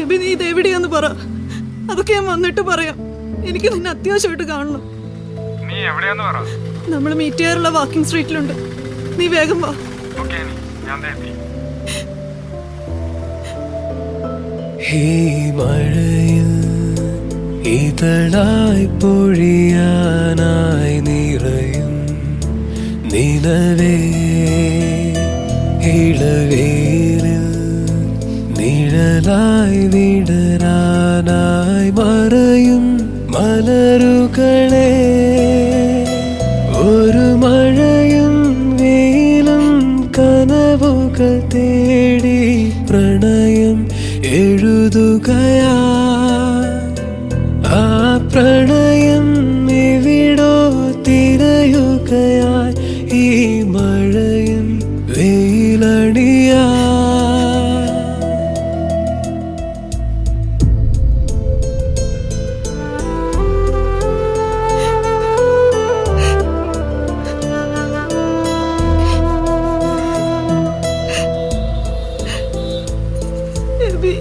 AB, നീ ഇതെവിടെയാന്ന് പറ. അതൊക്കെ ഞാൻ വന്നിട്ട് പറയാം. എനിക്ക് നിന്നെ അത്യാവശ്യമായിട്ട് കാണണം. നമ്മൾ മീറ്റ് ചെയ്യാറുള്ള വാക്കിംഗ് സ്ട്രീറ്റിലുണ്ട്. നീ വേഗം വാ. മഴയിൽ ഇതളായി പൊഴിയാനായി നിറയും നിലവേ, ഇളവേലിൽ നിഴലായി വിടരാനായി മറയും മലരുകളെ, ഒരു മഴയും വെയിലും കനവുകൾ തേടി പ്രണയം എഴുതുകയാ. ആ പ്രണയം എവിടോ തിരയുകയായി ഈ മഴയും വെയിലണിയാ. എബി,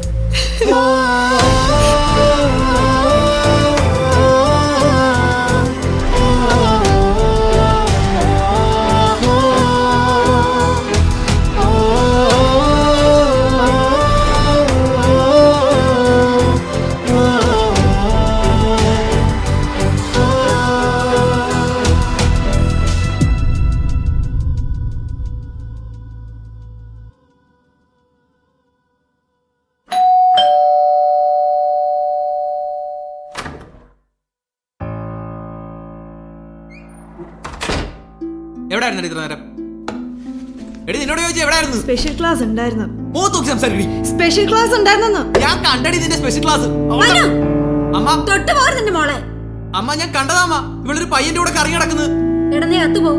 എവിടെയായിരുന്നു ഇത്ര നേരം? എടി, നിന്നോട് ചോദിച്ചു എവിടെയായിരുന്നു? സ്പെഷ്യൽ ക്ലാസ് ഉണ്ടായിരുന്നു. സ്പെഷ്യൽ ക്ലാസ് ഉണ്ടായിരുന്നു. ഞാൻ കണ്ടടി നിന്റെ സ്പെഷ്യൽ ക്ലാസ്. അമ്മ തൊട്ട് പോരെ നിന്റെ മോളെ. അമ്മ ഞാൻ കണ്ടതാമ്മ. ഇവളൊരു പയ്യന്റെ കൂടെ കറങ്ങി നടക്കുന്നത്. എടാ, നീ അകത്ത് പോ.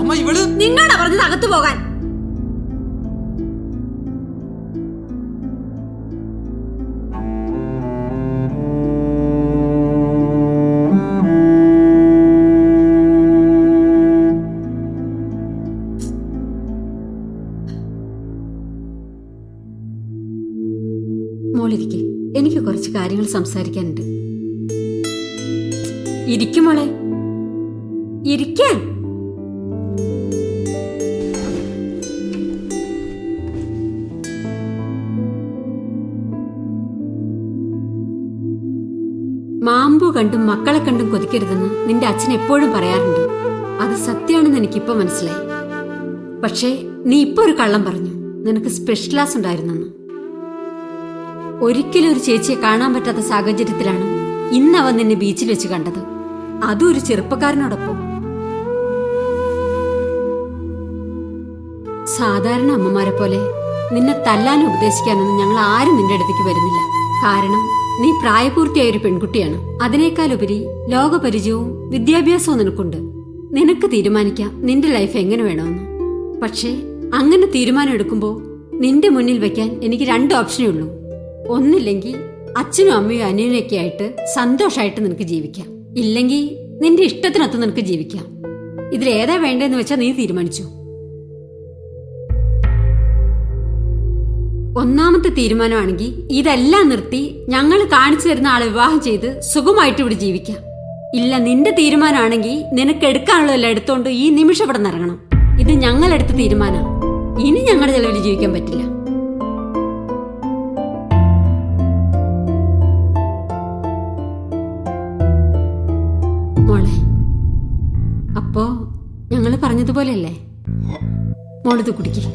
അമ്മ, ഇവള് നിന്നോടാ പറഞ്ഞത് അകത്ത് പോകാൻ. മോളിരിക്കെ, എനിക്ക് കുറച്ച് കാര്യങ്ങൾ സംസാരിക്കാനുണ്ട്. ഇരിക്കും മോളെ, ഇരിക്കാൻ. മാമ്പു കണ്ടും മക്കളെ കണ്ടും കൊതിക്കരുതെന്ന് നിന്റെ അച്ഛൻ എപ്പോഴും പറയാറുണ്ട്. അത് സത്യമാണെന്ന് എനിക്കിപ്പോ മനസ്സിലായി. പക്ഷേ നീ ഇപ്പൊ ഒരു കള്ളം പറഞ്ഞു. നിനക്ക് സ്പെഷ്യൽ ക്ലാസ് ഉണ്ടായിരുന്നെന്ന്. ഒരിക്കലും ഒരു ചേച്ചിയെ കാണാൻ പറ്റാത്ത സാഹചര്യത്തിലാണ് ഇന്ന് അവൻ നിന്നെ ബീച്ചിൽ വെച്ച് കണ്ടത്. അതും ഒരു ചെറുപ്പക്കാരനോടൊപ്പം. സാധാരണ അമ്മമാരെ പോലെ നിന്നെ തല്ലാനും ഉപദേശിക്കാനൊന്നും ഞങ്ങൾ ആരും നിന്റെ അടുത്തേക്ക് വരുന്നില്ല. കാരണം നീ പ്രായപൂർത്തിയായ ഒരു പെൺകുട്ടിയാണ്. അതിനേക്കാളുപരി ലോകപരിചയവും വിദ്യാഭ്യാസവും നിനക്കുണ്ട്. നിനക്ക് തീരുമാനിക്കാം നിന്റെ ലൈഫ് എങ്ങനെ വേണമെന്ന്. പക്ഷേ അങ്ങനെ തീരുമാനം എടുക്കുമ്പോൾ നിന്റെ മുന്നിൽ വെക്കാൻ എനിക്ക് 2 ഓപ്ഷനേ ഉള്ളൂ. ഒന്നില്ലെങ്കിൽ അച്ഛനും അമ്മയും അനിയനൊക്കെ ആയിട്ട് സന്തോഷമായിട്ട് നിനക്ക് ജീവിക്കാം, ഇല്ലെങ്കിൽ നിന്റെ ഇഷ്ടത്തിനൊത്ത് നിനക്ക് ജീവിക്കാം. ഇതിലേതാ വേണ്ടെന്ന് വെച്ചാൽ നീ തീരുമാനിച്ചു. ഒന്നാമത്തെ തീരുമാനമാണെങ്കിൽ ഇതെല്ലാം നിർത്തി ഞങ്ങൾ കാണിച്ചു തരുന്ന ആളെ വിവാഹം ചെയ്ത് സുഖമായിട്ട് ഇവിടെ ജീവിക്കാം. ഇല്ല, നിന്റെ തീരുമാനമാണെങ്കിൽ നിനക്ക് എടുക്കാനുള്ളതെല്ലാം എടുത്തോണ്ട് ഈ നിമിഷം ഇവിടെ നിറങ്ങണം. ഇത് ഞങ്ങളെടുത്ത തീരുമാനമാണ്. ഇനി ഞങ്ങളുടെ ചെലവിൽ ജീവിക്കാൻ പറ്റില്ല. മോളെ, അപ്പോ ഞങ്ങള് പറഞ്ഞതുപോലെയല്ലേ? മോളിത് കുടിക്ക്.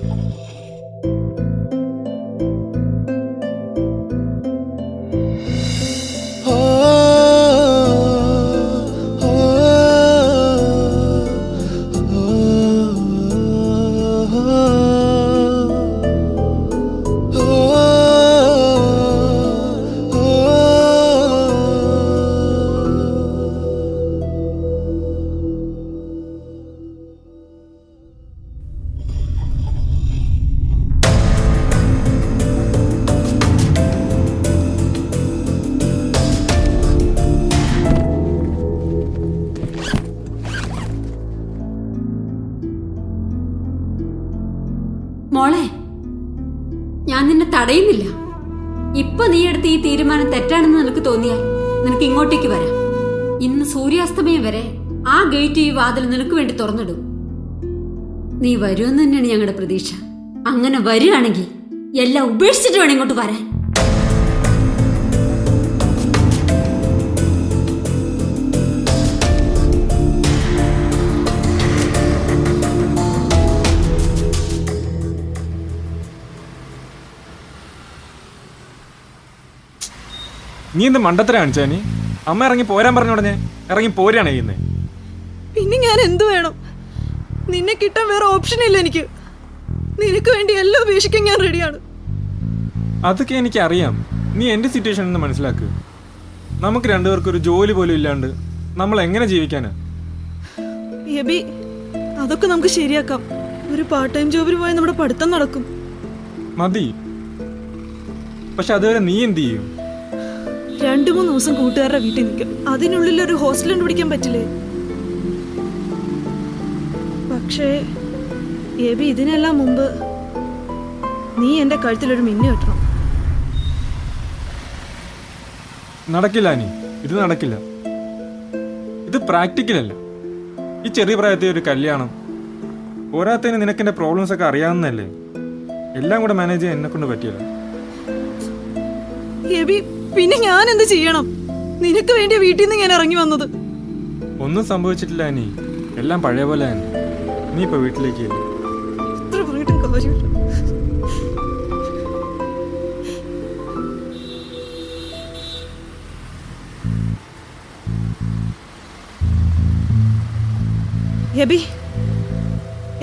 ഞാൻ നിന്നെ തടയുന്നില്ല. ഇപ്പൊ നീ എടുത്ത ഈ തീരുമാനം തെറ്റാണെന്ന് നിനക്ക് തോന്നിയാൽ നിനക്ക് ഇങ്ങോട്ടേക്ക് വരാം. ഇന്ന് സൂര്യാസ്തമയം വരെ ആ ഗേറ്റ് ഈ വാതിൽ നിനക്ക് വേണ്ടി തുറന്നിടും. നീ വരുമെന്ന് തന്നെയാണ് ഞങ്ങളുടെ പ്രതീക്ഷ. അങ്ങനെ വരികയാണെങ്കിൽ എല്ലാം ഉപേക്ഷിച്ചിട്ട് വേണം ഇങ്ങോട്ട് വരാൻ. നീ എന്ത് മണ്ടത്തര കാണിച്ചാ? നീ അമ്മ ഇറങ്ങി പോരാൻ പറഞ്ഞ ഉടനെ ഇറങ്ങി പോരാണ് ചെയ്യുന്നത്. പിന്നെ ഞാൻ എന്തു വേണം? നിന്നെ കിട്ടാൻ വേറെ ഓപ്ഷൻ ഇല്ല എനിക്ക്. നിനക്ക് വേണ്ടി എല്ലാം ഉപേക്ഷിക്കാൻ ഞാൻ റെഡിയാണ്. അതൊക്കെ എനിക്ക് അറിയാം. നീ എൻ്റെ സിറ്റുവേഷൻ ഒന്ന് മനസ്സിലാക്കുക. നമുക്ക് രണ്ടുപേർക്കും ഒരു ജോലി പോലും ഇല്ലാണ്ട് നമ്മൾ എങ്ങനെ ജീവിക്കാനാ? എബി, അതൊക്കെ നമുക്ക് ശരിയാക്കാം. ഒരു പാർട്ട് ടൈം ജോബിന് പോയി നമ്മുടെ പഠിത്തം നടക്കും. മതി. പക്ഷെ അതുവരെ നീ എന്ത് ചെയ്യും? 2-3 ദിവസം കൂട്ടുകാരുടെ വീട്ടിൽ നിൽക്കും. അതിനുള്ളിൽ ഒരു ഹോസ്റ്റൽ കണ്ടുപിടിക്കാൻ പറ്റില്ലേ? പക്ഷേ എബി, ഇതിനെല്ലാം മുമ്പ് നീ എന്റെ കഴുത്തിലൊരു മിന്നു കെട്ടണം. നടക്കില്ല നീ, ഇത് നടക്കില്ല. ഇത് പ്രാക്ടിക്കലല്ല. ഈ ചെറിയ പ്രായത്തിൽ ഒരു കല്യാണം, പോരാത്തതിന് നിനക്ക് എൻ്റെ പ്രോബ്ലംസ് ഒക്കെ അറിയാവുന്നതല്ലേ. എല്ലാം കൂടെ മാനേജ് ചെയ്യാൻ എന്നെ കൊണ്ട് പറ്റിയല്ല. എബി, പിന്നെ ഞാൻ എന്ത് ചെയ്യണം? നിനക്ക് വേണ്ടി വീട്ടിൽ നിന്ന് ഞാൻ ഇറങ്ങി വന്നത്. ഒന്നും സംഭവിച്ചിട്ടില്ല നീ, എല്ലാം പഴയ പോലെ തന്നെ. നീ ഇപ്പൊ വീട്ടിലേക്ക് ഇത്ര പറഞ്ഞിട്ടും കാര്യമില്ല. എബി,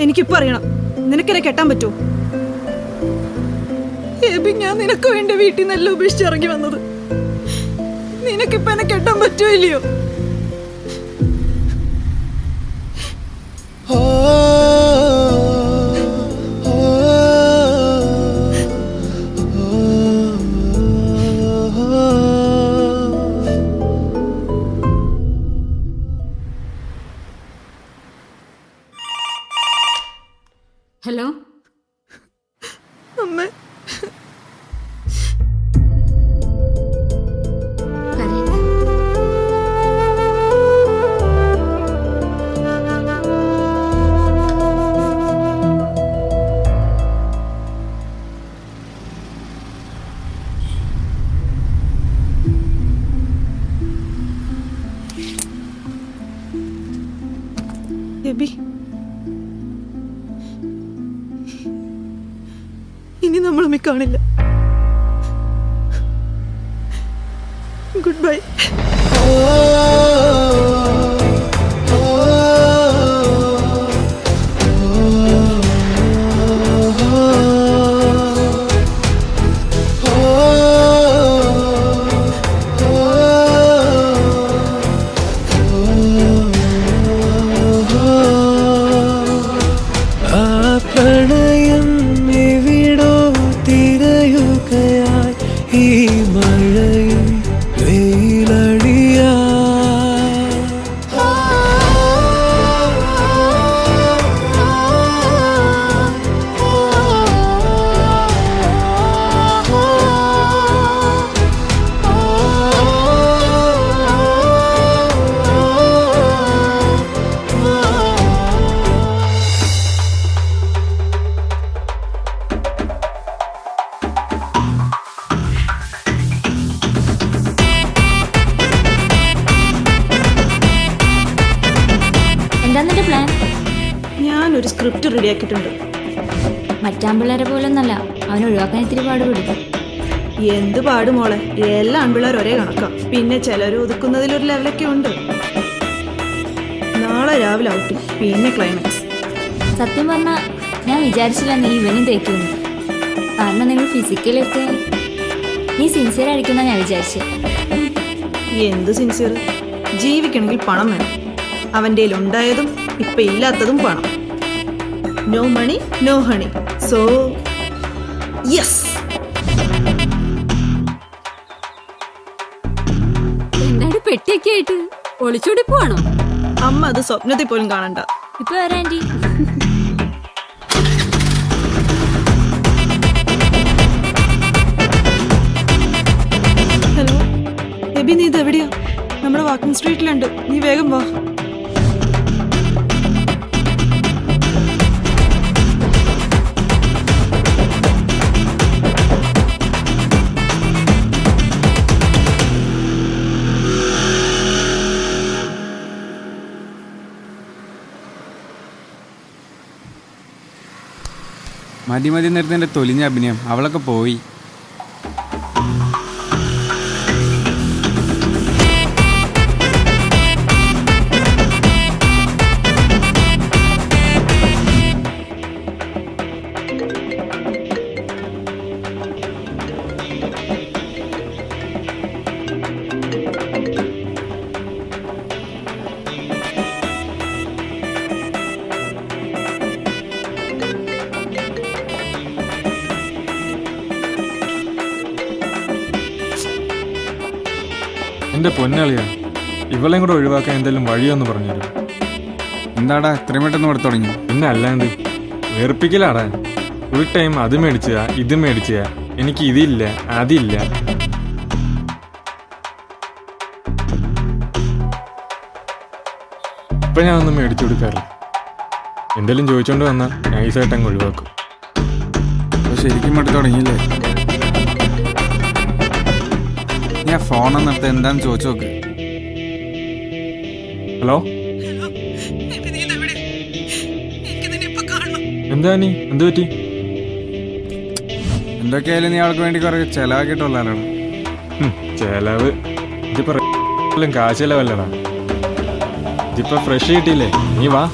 എനിക്കിപ്പോ അറിയണം, നിനക്കെന്നെ കെട്ടാൻ പറ്റുമോ? എബി, ഞാൻ നിനക്ക് വേണ്ടി വീട്ടിൽ നിന്നെല്ലാം ഉപേക്ഷിച്ച് ഇറങ്ങി വന്നത്. നിനക്കിപ്പോ എന്നെ കെട്ടാൻ പറ്റുമോ ഇല്ലയോ? ഹലോ അമ്മ, കരയണ്ട. എബി, ഇനി നമ്മൾ കാണില്ല. Good bye. പ്രണയം എവിടോ തിരയുകയായി ഈ മഴയും വെയിലടിയാ. എന്താന്നിന്റെ പ്ലാൻ? ഞാനൊരു സ്ക്രിപ്റ്റ് റെഡിയാക്കിയിട്ടുണ്ട്. മറ്റാമ്പിള്ളേരെ പോലൊന്നല്ല, അവൻ ഒഴിവാക്കാൻ ഇത്തിരി പാടുപെടും. എന്ത് പാട് മോളെ, എല്ലാ ആൺപിള്ളേർ ഒരേ കണക്കാം. പിന്നെ ചിലർ ഒതുക്കുന്നതിലൊരു ലെവലൊക്കെ ഉണ്ട്. നാളെ രാവിലെ ഔട്ടിങ്, പിന്നെ ക്ലൈമാക്സ്. സത്യം പറഞ്ഞാൽ ഞാൻ വിചാരിച്ചില്ല നീ ഇവനും തേക്കുന്നു. കാരണം നിങ്ങൾ ഫിസിക്കലൊക്കെ നീ സിൻസിയർ ആയിരിക്കുന്ന ഞാൻ വിചാരിച്ചേ. എന്ത് സിൻസിയർ? ജീവിക്കണമെങ്കിൽ പണം വേണം. അവൻ്റെ ഉണ്ടായതും ഇപ്പൊ ഇല്ലാത്തതും പണം. No money no honey. So yes. എന്താണ് പെട്ടിയൊക്കെ ആയിട്ട് ഒളിച്ചോടി പോവാണോ? അമ്മ അത് സ്വപ്നത്തിൽ പോലും കാണണ്ട. ഇപ്പൊ വരാം ആൻറ്റി. നമ്മുടെ വാക്കിംഗ് സ്ട്രീറ്റിലുണ്ട്, നീ വേഗം വാ. മതി മതി നേരത്തെ തൊലിഞ്ഞ അഭിനയം, അവളൊക്കെ പോയി. എന്റെ പൊന്നളിയാ, ഇവളെയും കൂടെ ഒഴിവാക്കാൻ എന്തെങ്കിലും വഴിയൊന്ന് പറഞ്ഞുതരും. എന്താടാ ഇത്രയും പെട്ടെന്ന് ഇവിടെ തുടങ്ങി? പിന്നെ അല്ലാണ്ട് വേർപ്പിക്കലാടാ. ഫുൾ ടൈം അത് മേടിച്ചതാ ഇത് മേടിച്ചതാ, എനിക്ക് ഇതില്ല അതില്ല. ഇപ്പൊ ഞാനൊന്നും മേടിച്ചു കൊടുക്കാറില്ല. എന്തെങ്കിലും ചോദിച്ചോണ്ട് വന്നാൽ നൈസായിട്ട് അങ്ങ് ഒഴിവാക്കും. അപ്പൊ ശരിക്കും ഇവിടെ തുടങ്ങിയില്ലേ? ഞാൻ ഫോണെന്നെടുത്ത് എന്താന്ന് ചോദിച്ചു നോക്ക്. ഹലോ, എന്താ നീ എന്ത് പറ്റി? എന്തൊക്കെയായാലും നീ ആൾക്ക് വേണ്ടി കുറെ ചെലവാക്കിയിട്ടുള്ളതാണ്. ചെലവ് ഇതിപ്പോ കാശ് ചെലവല്ലടാ. ഇതിപ്പോ ഫ്രഷ് കിട്ടിയില്ലേ, നീ വാ.